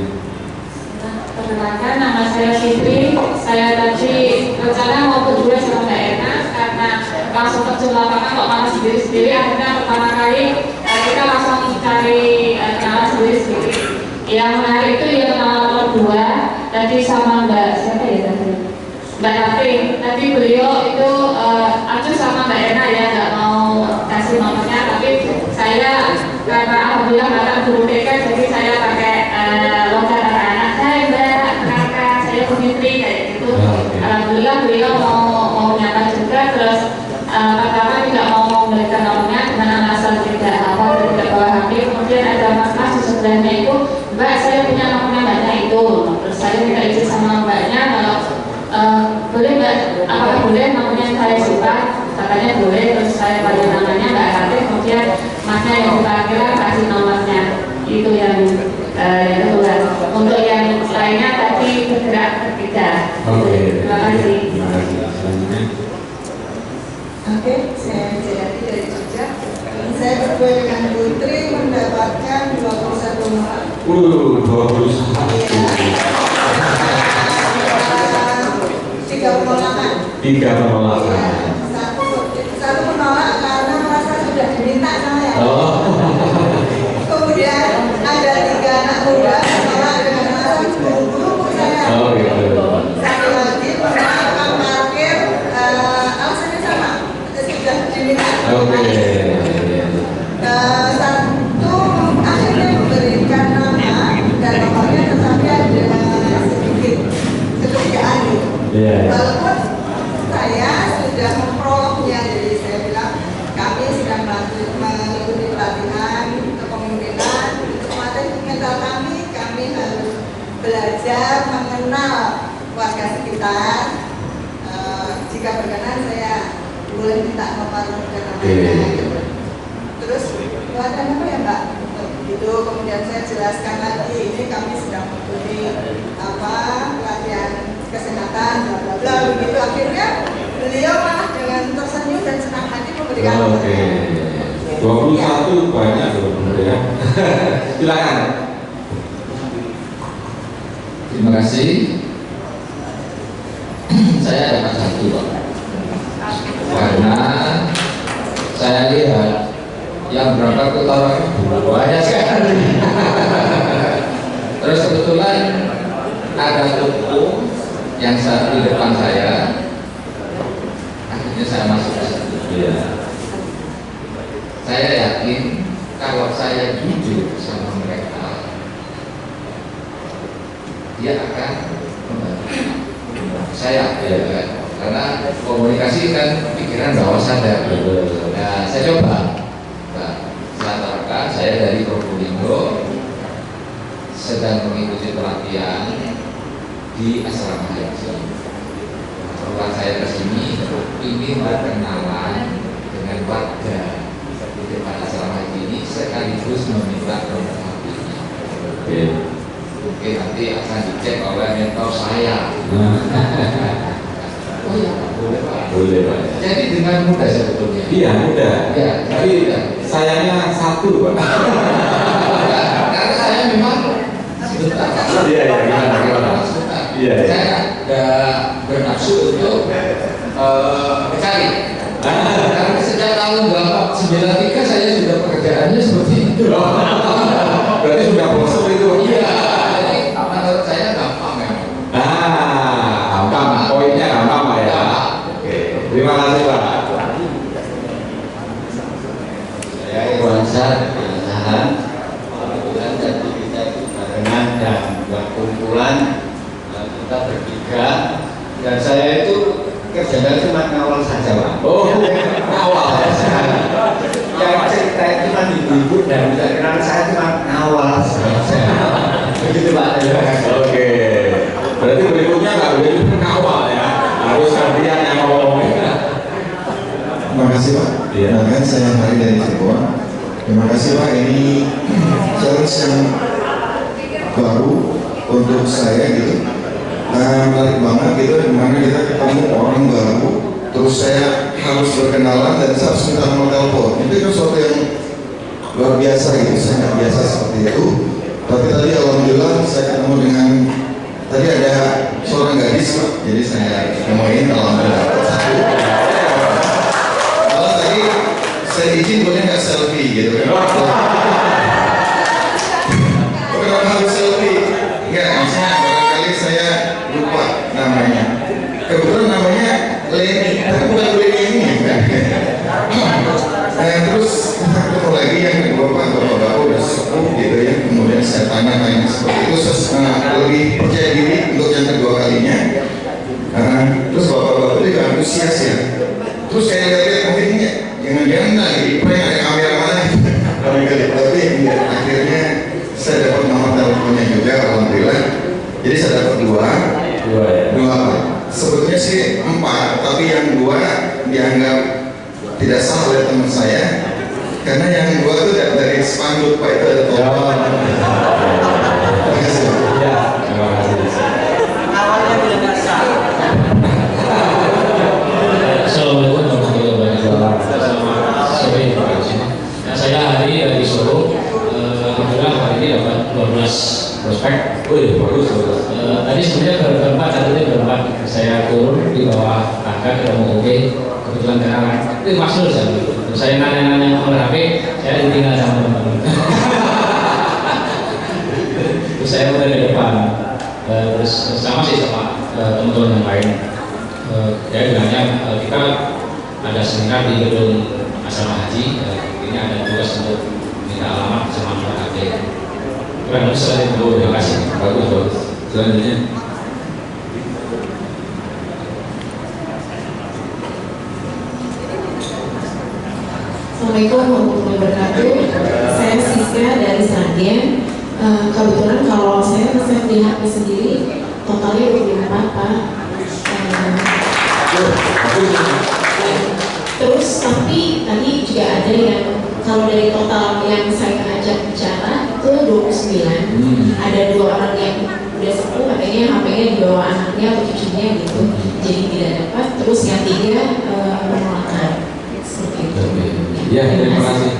Perkenalkan, nama saya Fitri. Saya tadi rencana mau berdua sama Mbak Erna karena langsung terjun lapangan kok malah sendiri-sendiri. Akhirnya pertama kali kita langsung cari kenalan sendiri-sendiri. Yang menarik itu ya kenalan nomor 2 tadi sama Mbak siapa ya tadi? Mbak Raffi, tadi beliau itu acuh sama Mbak Ena ya, nggak mau kasih nomornya, tapi saya karena alhamdulillah anak guru TK, jadi saya pakai logat anak-anak. Hai Mbak, kenalkan saya Putri kayak gitu. Alhamdulillah beliau mau nyapa juga, terus pertama tidak mau memberikan nomornya dengan alasan tidak hafal dan tidak bawa HP. Kemudian ada mas-mas di sebelahnya itu, Mbak saya punya nomornya Mbaknya itu. Terus saya minta izin sama Mbaknya kalau boleh Mbak, apakah boleh namanya saya suka? Katanya boleh, terus saya bagi namanya Mbak Rati, kemudian masnya yang dipanggil kasih nomornya. Itu yang kedua. Untuk yang lainnya tadi bergerak bertiga. Terima kasih. Oke, saya Jayati dari Jogja. Saya berdua dengan Putri mendapatkan 21 nomor. 3 penolakan. Satu menolak karena merasa sudah diminta sama yang kemudian ada 3 anak muda menolak dengan alasan buru-buru saya. Satu lagi menolak parkir, alasannya sama, sudah diminta. Satu akhirnya memberikan nama dan nomornya, tetapi ada sedikit kecurigaan gitu. Walaupun saya sudah memprolognya, jadi saya bilang kami sedang mengikuti pelatihan kepemimpinan untuk materi mental kami harus belajar mengenal warga sekitar. Jika berkenan saya boleh minta nomor dan namanya. Terus ada apa ya Mbak? Gitu, kemudian saya jelaskan lagi ini kami sedang mengikuti pelatihan kesehatan bla bla bla begitu. Akhirnya beliau malah dengan tersenyum dan senang hati memberikan nomor. 21 banyak loh ya. Silakan. Terima kasih. Saya dapat 1 Pak. Karena saya lihat yang berangkat ke Tarawih banyak sekali. Terus kebetulan ada toko yang saat di depan saya, akhirnya saya masuk ke situ. Saya yakin kalau saya jujur sama mereka, dia akan membantu saya. Karena komunikasi kan pikiran bawah sadar. Nah, saya coba. Selantarkan saya dari Probolinggo sedang mengikuti pelatihan di asrama haji. Setelah saya ke sini ingin berkenalan dengan warga di depan asrama haji ini sekaligus meminta nomor HP-nya. Mungkin nanti akan dicek oleh mentor saya. Oh iya, boleh Pak. Boleh Pak. Jadi dengan mudah sebetulnya. Iya mudah. Ya, tapi sayangnya 1 Pak. Karena saya memang sebentar. Gimana? Saya nggak bernafsu untuk mencari. Karena sejak tahun 93 saya sudah pekerjaannya seperti itu. Berarti sudah bosan itu. Iya. Jadi menurut saya gampang ya. Gampang. Poinnya gampang Pak ya. Terima kasih Pak. Saya Irwansyah Nahan. Kebetulan tadi kita itu barengan dan buat kumpulan, kita bertiga, dan saya itu kerjanya cuma ngawal saja Pak. Ngawal yang cerita itu cuma ibu-ibu dan kenalan saya cuma ngawal saja. Begitu Pak. Oke. Berarti berikutnya nggak boleh ngawal ya, harus gantian yang ngomong. Terima kasih Pak. Kan saya Hari dari Cirebon. Terima kasih Pak, ini challenge yang baru untuk saya gitu. Menarik banget gitu, dimana kita ketemu orang baru, terus saya harus berkenalan dan saya harus minta nomor telepon. Itu kan sesuatu yang luar biasa gitu, saya nggak biasa seperti itu. Tapi tadi alhamdulillah saya ketemu dengan, tadi ada seorang gadis Pak, jadi saya nemuin alhamdulillah satu. Kalau tadi saya izin boleh nggak selfie gitu kan? Kenapa harus selfie? Enggak, misalnya barangkali saya lupa namanya. Kebetulan antusias ya. Terus saya lihat mungkin ini jangan-jangan lagi prank ada kamera mana gitu. Tapi enggak, akhirnya saya dapat nomor teleponnya juga, alhamdulillah. Jadi saya dapat dua ya. Sebetulnya sih 4, tapi yang 2 dianggap tidak sah oleh teman saya karena yang 2 itu dari spanduk Pak itu ada tombol. Terima kasih. Ya, terima kasih. Awalnya tidak sah. Assalamualaikum warahmatullahi wabarakatuh. Saya Hari dari Solo. Alhamdulillah hari ini dapat 12 prospek. Bagus. Tadi sebenarnya berempat, saya turun di bawah tangga ke mau oke, kebetulan karena itu maksud saya nanya-nanya nomor HP, saya ditinggal sama teman-teman. Terus saya mulai di depan, terus sama teman-teman yang lain. Ya bilangnya kita ada seminar di gedung asrama haji, ini ada tugas untuk minta alamat sama nomor HP. Kurang lebih selain itu, terima kasih. Bagus. Selanjutnya. Assalamualaikum warahmatullahi wabarakatuh. Saya Siska dari Sragen. Kebetulan kalau saya di HP sendiri totalnya 24 Pak. Terus tapi tadi juga ada yang kalau dari total yang saya ajak bicara itu 29. Ada 2 orang yang udah sepuh katanya HP-nya dibawa anaknya atau cucunya gitu. Jadi tidak dapat. Terus yang 3 penolakan. Seperti itu. Ya, terima kasih.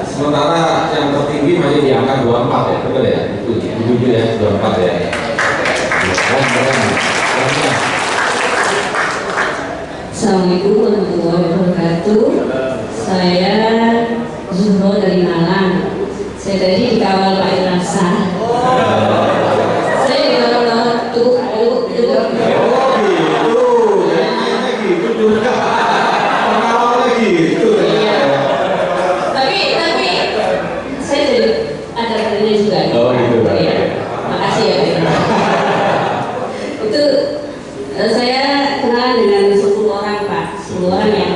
Sementara yang tertinggi masih di angka 24 ya, betul ya? Itu 7 ya, 24 ya. Assalamualaikum warahmatullahi wabarakatuh. Saya Zuhro dari Malang. Saya tadi dikawal Pak Irasa. Saya dikawal tuh. Tapi saya jadi ada kerjanya juga. Oh gitu. Ya. Makasih ya. Itu saya kenal dengan 10 orang Pak. 10 orang yang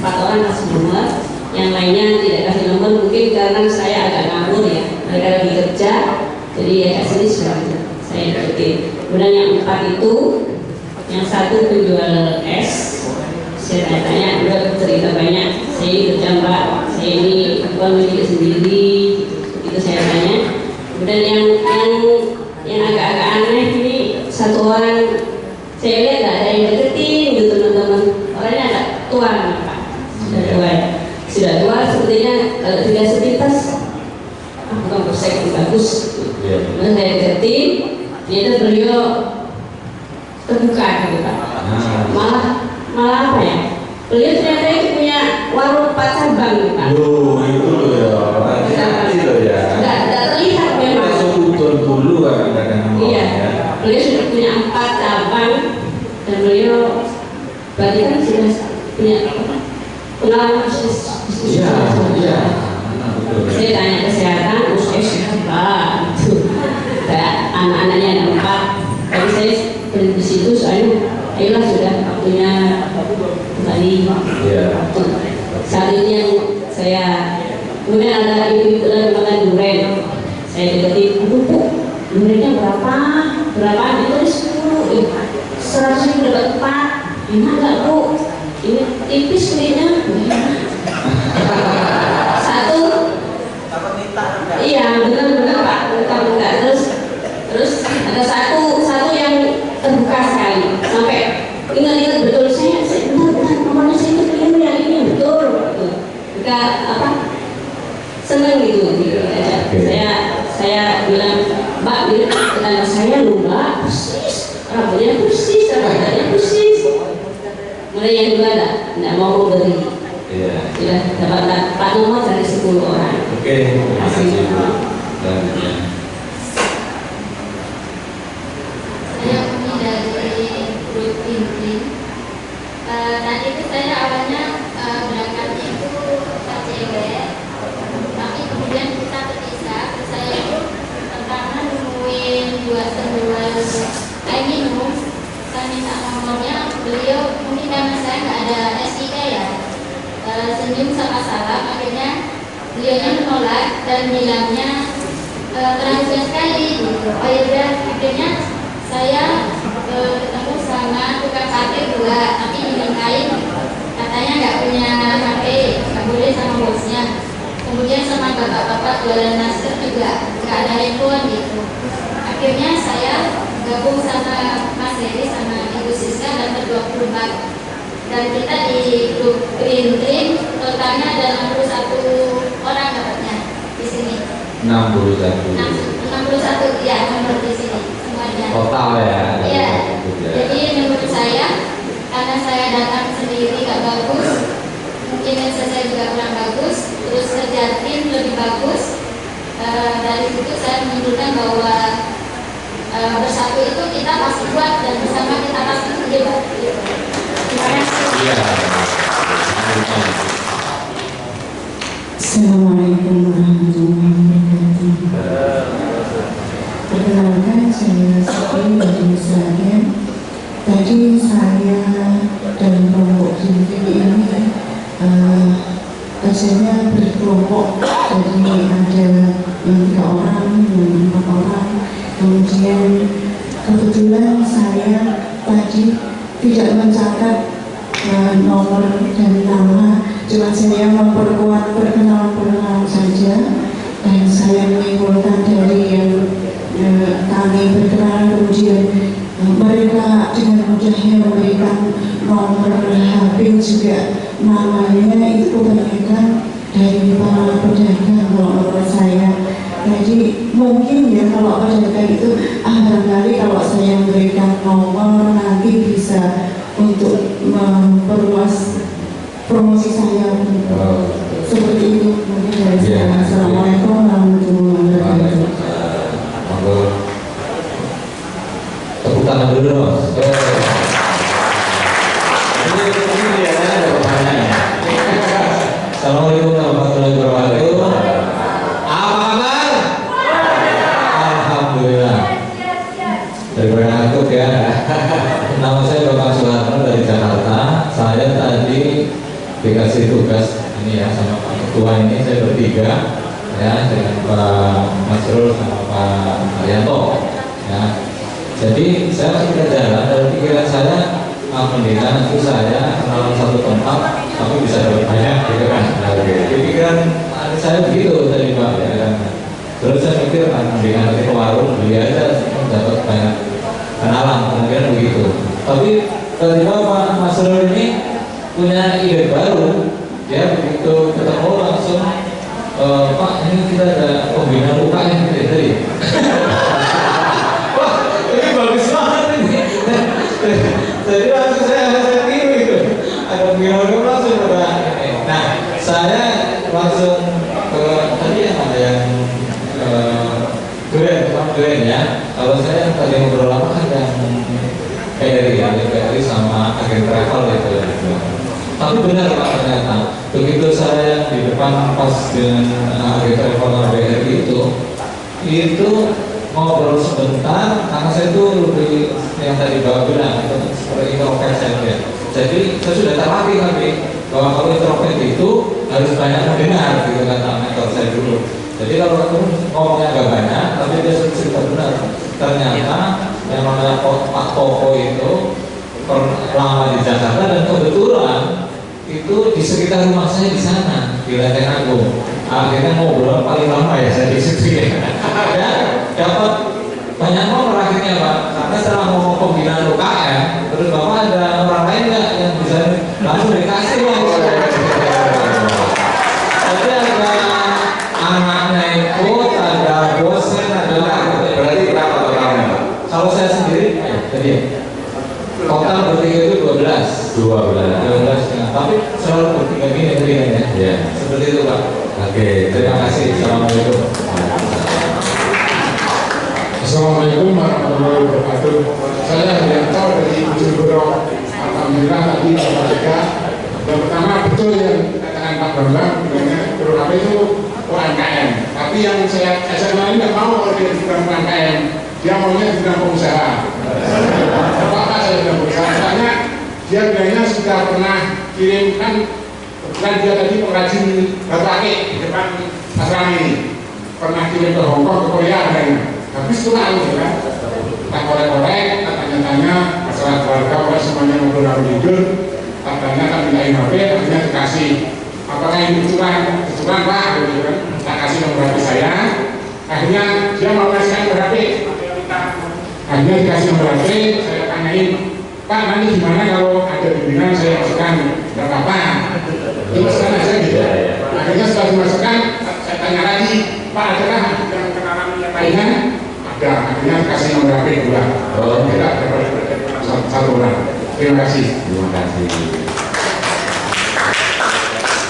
4 orang kasih nomor, yang lainnya tidak kasih nomor mungkin karena saya agak ngawur ya. Mereka lagi kerja, jadi ya kasih sudah saya ikutin. Kemudian yang 4 itu, yang 1 penjual es. Saya tanya, udah cerita banyak. Saya ini kerja Mbak, saya ini bukan milik sendiri. Itu saya tanya. Kemudian yang agak-agak aneh ini 1 orang, saya lihat nggak ada yang deketin gitu teman-teman. Orangnya agak tua Pak, sudah tua sepertinya kalau tidak sepintas, bukan persek bagus. Kemudian saya deketin, ternyata beliau terbuka gitu Pak. Malah apa ya? Beliau ternyata itu punya warung 4 cabang gitu Pak. Itu ya, itu ya. Nggak terlihat memang. Masuk dulu kadang-kadang. Iya, beliau sudah punya 4 cabang dan beliau berarti kan sudah punya pengalaman bisnis. Iya. Saya tanya kesehatan, Pak, itu anak-anaknya ada 4. Tapi saya berhenti di situ soalnya ayolah sudah waktunya kembali. Saat ini yang saya kemudian ada ibu-ibu lagi makan durian. Saya deketin, Bu, duriannya berapa? Itu 10, 100.000 dapat 4. Enak nggak Bu? Ini tipis belinya. 1. Iya benar Pak, bukan. Terus ada satu yang terbuka sekali sampai ingat betul saya benar nomornya saya itu yang ini betul. Kita seneng gitu. Saya bilang Mbak, kata saya Mbak persis, rambutnya persis. Mulai yang 2 tidak mau beri. Sudah dapat 4 nomor dari 10 orang. Oke, terima kasih Bu. Selanjutnya. Saya Umi dari grup Inti. Tadi itu saya awalnya berangkatnya itu ke cewek, tapi kemudian kita terpisah. Saya itu pertama nemuin 2 sebuah air minum. Saya minta nomornya, kan nggak ada SIK ya, senyum sama salam. Akhirnya beliaunya menolak dan bilangnya terlalu sekali gitu. Oh ya udah, akhirnya saya ketemu sama tukang sate dua, tapi dimintain katanya nggak punya HP, nggak boleh sama bosnya. Kemudian sama bapak-bapak jualan masker juga nggak ada handphone gitu. Akhirnya saya gabung sama Mas Heri sama Ibu Siska dan 24, dan kita di grup Green Dream totalnya ada 61 orang dapatnya di sini. 61 ya nomor di sini semuanya. total ya? Iya. Jadi menurut saya, karena saya datang sendiri gak bagus, mungkin medsos saya juga kurang bagus, terus kerja tim lebih bagus. Dari situ saya menunjukkan bahwa bersatu itu kita pasti kuat dan bersama kita pasti hebat. Terima kasih. Assalamualaikum warahmatullahi wabarakatuh. Perkenalkan, saya Siti dari Sragen. Tadi saya dan kelompok Jintin ini hasilnya berkelompok, jadi ada yang 3 orang, yang 4 orang. Kemudian kebetulan saya tadi tidak mencatat nomor dan nama, cuma saya memperkuat perkenalan saja, dan saya menyimpulkan dari yang kami berkenalan, kemudian mereka dengan mudahnya memberikan nomor HP juga, namanya itu kebanyakan dari para pedagang kalau menurut saya. Jadi mungkin ya kalau pedagang itu barangkali kalau saya memberikan nomor nanti bisa untuk memperluas promosi saya. Seperti itu mungkin dari saya. Assalamualaikum warahmatullahi wabarakatuh. Tepuk tangan dulu dong. Ini kelihatannya ada pertanyaan ya. Assalamualaikum warahmatullahi wabarakatuh. Apa kabar? Alhamdulillah. Daripada ngantuk ya. Nama saya Bapak Soeharto dari Jakarta. Saya tadi dikasih tugas ini ya sama Pak Ketua ini, saya bertiga ya dengan Pak Masrul sama Pak Arianto ya. Jadi saya sudah jalan dari pikiran saya, pendeta nanti saya kenalan satu tempat tapi bisa dapat banyak gitu kan. Di pikiran saya begitu tadi Pak ya. Terus saya mikir pendeta nanti ke warung beli aja dapat banyak kenalan, kemungkinan begitu. Tapi tiba-tiba Pak Masrul ini punya ide baru, ya begitu ketemu langsung Pak ini kita ada pembina UKM gitu tadi. Wah ini bagus banget ini. Jadi langsung saya tiru itu ada pembina UKM langsung coba. Nah saya langsung ke tadi yang ada yang Grand ya. Kalau saya tadi ngobrol apa kan yang PRI sama agen travel itu. Tapi benar Pak, ternyata begitu saya di depan pas dengan agen travel BRI itu ngobrol sebentar, karena saya itu lebih yang tadi Bapak bilang itu seperti introvert saja. Jadi saya sudah terlatih tapi bahwa kalau introvert itu harus banyak mendengar gitu kata mentor saya dulu. Jadi kalau ketemu ngomongnya agak banyak, tapi dia cerita benar. Ternyata yang namanya Pak Koko itu lama di Jakarta dan kebetulan itu di sekitar rumah saya di sana di Lenteng Agung. Akhirnya ngobrol paling lama ya saya di situ ya. Dapat banyak nomor akhirnya Pak. Karena setelah ngomong pembinaan UKM, terus Bapak ada orang lain nggak yang bisa langsung dikasih Pak. Jadi ada anaknya ikut, ada bosen, ada berarti berapa totalnya Pak? Kalau saya sendiri, tadi total bertiga itu 12 ya. Tapi selalu bertiga gini ya. Seperti itu Pak. Oke, terima kasih. Assalamualaikum. Assalamualaikum warahmatullahi wabarakatuh. Saya Arianto dari Bojonegoro. Alhamdulillah tadi Bapak. Yang pertama betul yang katakan Pak Bambang, Guru HP itu UMKM. Tapi yang saya ajak lain nggak mau kalau dia bukan UMKM, dia maunya bukan pengusaha. Apa saya bilang pengusaha? Soalnya dia bilangnya sudah pernah kirimkan, kebetulan dia tadi pengrajin batu akik di depan asrama ini, pernah kirim ke Hongkong, ke Korea katanya. Tapi setelah itu kan, kita korek-korek, kita tanya-tanya masalah keluarga, orang semuanya ngobrol tidur, katanya kan mintain HP, akhirnya dikasih. Apakah ini kecurangan? Kecurangan Pak, gitu kan? Kita kasih nomor HP saya, akhirnya dia mau kasih nomor HP. Akhirnya dikasih nomor HP, saya tanyain, Pak nanti gimana kalau ada bimbingan saya masukkan berapa? Teruskan aja gitu. Akhirnya setelah dimasukkan, saya tanya lagi, Pak adakah yang kenalan yang lainnya? Ada, akhirnya dikasih nomor HP 2. Kita dapat satu orang. Terima kasih. Terima kasih.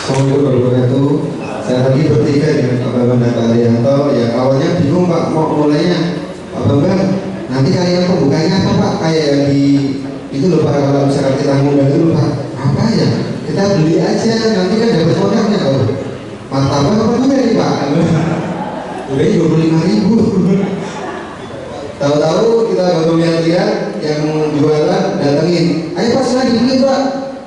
Assalamualaikum warahmatullahi wabarakatuh. Saya tadi bertiga dengan Pak Bambang dan Pak Arianto. Ya awalnya bingung Pak mau mulainya. Pak Bambang, nanti kalian pembukanya apa Pak? Kayak yang di itu loh Pak, kalau misalkan kita ngundang dulu Pak, apa ya? Kita beli aja, nanti kan dapat produknya kalau martabak apa juga nih Pak? Udah 25.000. Tahu-tahu kita baru lihat yang jualan datengin, ayo Pak silahkan dibeli Pak.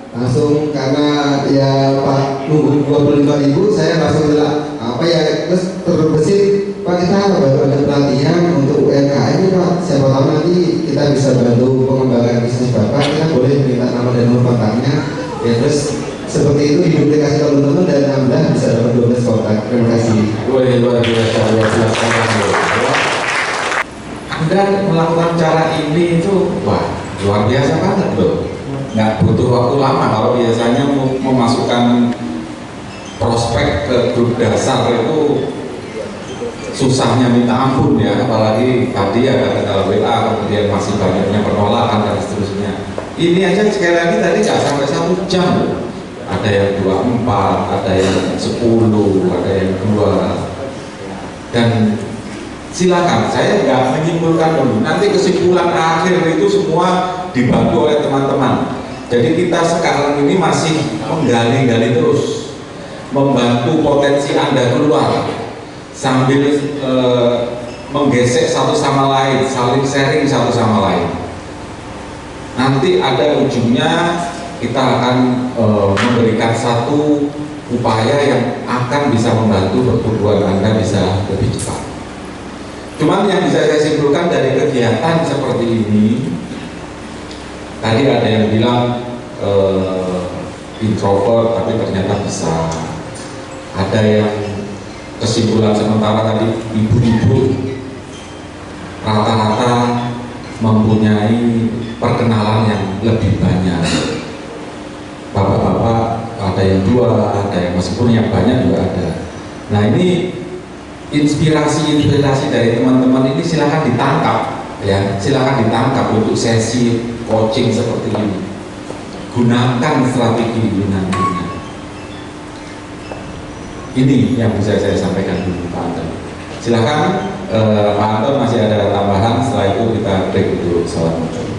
Langsung karena ya Pak nunggu 25.000, saya langsung bilang apa ya, terus terbesit Pak kita baru ada pelatihan untuk UMKM ini Pak, siapa tahu nanti kita bisa bantu pengembangan bisnis Bapak, kita boleh minta nama dan nomor kontaknya ya, terus seperti itu diduplikasi teman-teman dan alhamdulillah bisa dapat 12 kontak. Terima kasih. Luar biasa. Anda melakukan cara ini itu wah luar biasa banget loh. Nggak butuh waktu lama. Kalau biasanya memasukkan prospek ke grup dasar itu susahnya minta ampun ya, apalagi tadi ada kendala WA, kemudian masih banyaknya penolakan dan seterusnya. Ini aja sekali lagi tadi nggak sampai 1 jam loh. Ada yang 24, ada yang 10, ada yang 2. Dan silakan, saya nggak menyimpulkan dulu. Nanti kesimpulan akhir itu semua dibantu oleh teman-teman. Jadi kita sekarang ini masih menggali-gali terus, membantu potensi Anda keluar, sambil menggesek satu sama lain, saling sharing satu sama lain. Nanti ada ujungnya kita akan memberikan satu upaya yang akan bisa membantu pertumbuhan Anda bisa lebih cepat. Cuman yang bisa saya simpulkan dari kegiatan seperti ini, tadi ada yang bilang introvert tapi ternyata bisa. Ada yang kesimpulan sementara tadi ibu-ibu rata-rata mempunyai perkenalan yang lebih banyak. Bapak-bapak ada yang 2, ada yang meskipun yang banyak juga ada. Nah ini inspirasi dari teman-teman ini silakan ditangkap ya, silakan ditangkap untuk sesi coaching seperti ini. Gunakan strategi ini nantinya. Ini yang bisa saya sampaikan dulu Pak Anton. Silakan Pak Anton masih ada tambahan, setelah itu kita break dulu. Assalamualaikum.